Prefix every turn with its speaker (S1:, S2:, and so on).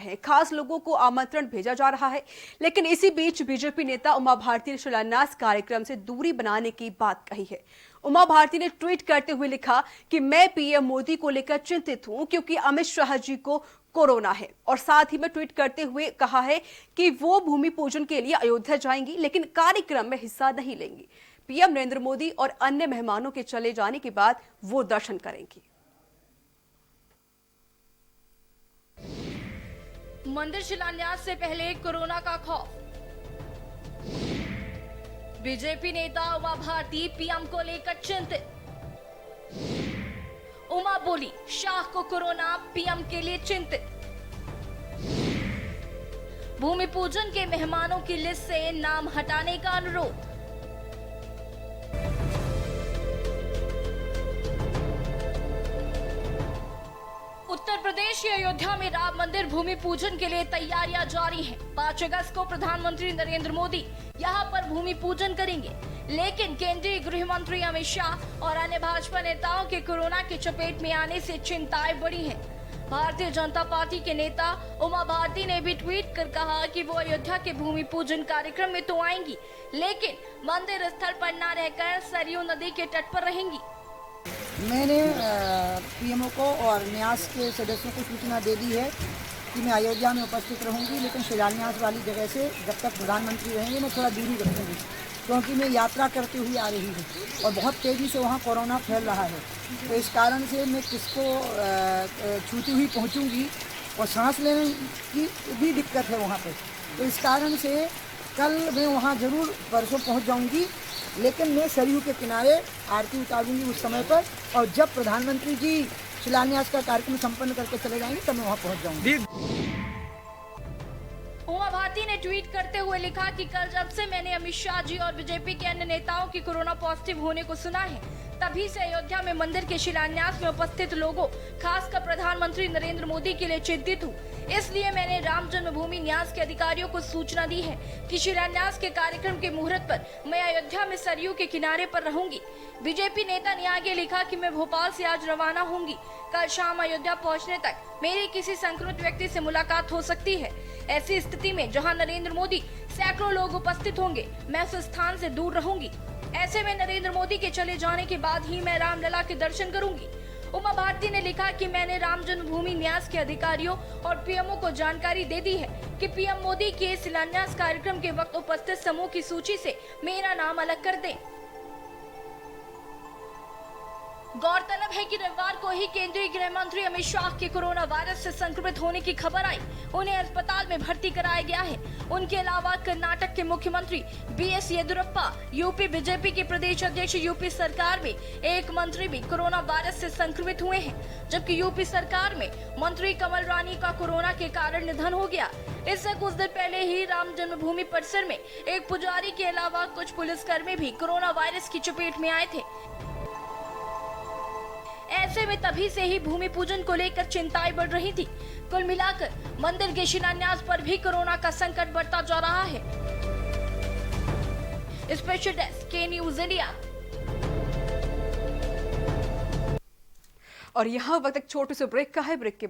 S1: है। खास लोगों को आमंत्रण भेजा जा रहा है, लेकिन इसी बीच बीजेपी नेता उमा भारती ने शिलान्यास कार्यक्रम से दूरी बनाने की बात कही है। उमा भारती ने ट्वीट करते हुए लिखा कि मैं पीएम मोदी को लेकर चिंतित हूं क्योंकि अमित शाह जी को कोरोना है, और साथ ही में ट्वीट करते हुए कहा है कि वो भूमि पूजन के लिए अयोध्या जाएंगी लेकिन कार्यक्रम में हिस्सा नहीं लेंगी। पीएम नरेंद्र मोदी और अन्य मेहमानों के चले जाने के बाद वो दर्शन करेंगी।
S2: मंदिर शिलान्यास से पहले कोरोना का खौफ। बीजेपी नेता उमा भारती पीएम को लेकर चिंतित। उमा बोली, शाह को कोरोना, पीएम के लिए चिंतित। भूमि पूजन के मेहमानों की लिस्ट से नाम हटाने का अनुरोध। उत्तर प्रदेश की अयोध्या में राम मंदिर भूमि पूजन के लिए तैयारियां जारी हैं। 5 अगस्त को प्रधानमंत्री नरेंद्र मोदी यहां पर भूमि पूजन करेंगे, लेकिन केंद्रीय गृह मंत्री अमित शाह और अन्य भाजपा नेताओं के कोरोना की चपेट में आने से चिंताएं बढ़ी हैं। भारतीय जनता पार्टी के नेता उमा भारती ने भी ट्वीट कर कहा कि वो अयोध्या के भूमि पूजन कार्यक्रम में तो आएंगी, लेकिन मंदिर स्थल पर न रहकर सरयू नदी के तट पर रहेंगी।
S3: मैंने पीएमओ को और न्यास के सदस्यों को सूचना दे दी है कि मैं अयोध्या में उपस्थित रहूंगी, लेकिन शिलान्यास वाली जगह से जब तक प्रधानमंत्री रहेंगे मैं थोड़ा दूरी रखूंगी, क्योंकि मैं यात्रा करते हुए आ रही हूँ और बहुत तेज़ी से वहाँ कोरोना फैल रहा है। तो इस कारण से मैं किसको छूती हुई पहुँचूँगी और सांस लेने की भी दिक्कत है वहाँ पर। तो इस कारण से कल मैं वहाँ ज़रूर परसों पहुँच जाऊँगी, लेकिन मैं सरयू के किनारे आरती उतारूंगी उस समय पर, और जब प्रधानमंत्री जी शिलान्यास का कार्यक्रम संपन्न करके चले जाएंगे तब मैं वहां पहुंच जाऊंगी।
S2: उमा भारती ने ट्वीट करते हुए लिखा कि कल जब से मैंने अमित शाह जी और बीजेपी के अन्य नेताओं की कोरोना पॉजिटिव होने को सुना है, तभी से अयोध्या में मंदिर के शिलान्यास में उपस्थित लोगों, खासकर प्रधानमंत्री नरेंद्र मोदी के लिए चिंतित हूँ। इसलिए मैंने राम जन्मभूमि न्यास के अधिकारियों को सूचना दी है कि शिलान्यास के कार्यक्रम के मुहूर्त पर मैं अयोध्या में सरयू के किनारे पर रहूंगी। बीजेपी नेता ने आगे लिखा कि मैं भोपाल से आज रवाना होंगी। कल शाम अयोध्या पहुंचने तक मेरी किसी संक्रमित व्यक्ति से मुलाकात हो सकती है। ऐसी स्थिति में जहां नरेंद्र मोदी सैकड़ों लोग उपस्थित होंगे, मैं उस स्थान से दूर रहूंगी। ऐसे में नरेंद्र मोदी के चले जाने के बाद ही मैं रामलला के दर्शन करूंगी। उमा भारती ने लिखा कि मैंने राम जन्मभूमि न्यास के अधिकारियों और पीएमओ को जानकारी दे दी है कि पीएम मोदी के शिलान्यास कार्यक्रम के वक्त उपस्थित समूह की सूची से मेरा नाम अलग कर दें। गौरतलब है कि रविवार को ही केंद्रीय गृह मंत्री अमित शाह के कोरोना वायरस से संक्रमित होने की खबर आई। उन्हें अस्पताल में भर्ती कराया गया है। उनके अलावा कर्नाटक के मुख्यमंत्री बीएस येदियुरप्पा, यूपी बीजेपी के प्रदेश अध्यक्ष, यूपी सरकार में एक मंत्री भी कोरोना वायरस से संक्रमित हुए हैं, जबकि यूपी सरकार में मंत्री कमल रानी का कोरोना के कारण निधन हो गया। इससे कुछ देर पहले ही राम जन्मभूमि परिसर में एक पुजारी के अलावा कुछ पुलिसकर्मी भी कोरोना वायरस की चपेट में आए थे। ऐसे में तभी से ही भूमि पूजन को लेकर चिंताएं बढ़ रही थी। कुल मिलाकर मंदिर के शिलान्यास पर भी कोरोना का संकट बढ़ता जा रहा है। स्पेशल डेस्क के न्यूज़ इंडिया।
S1: और यहाँ वक्त एक छोटे से ब्रेक का है। ब्रेक के बाद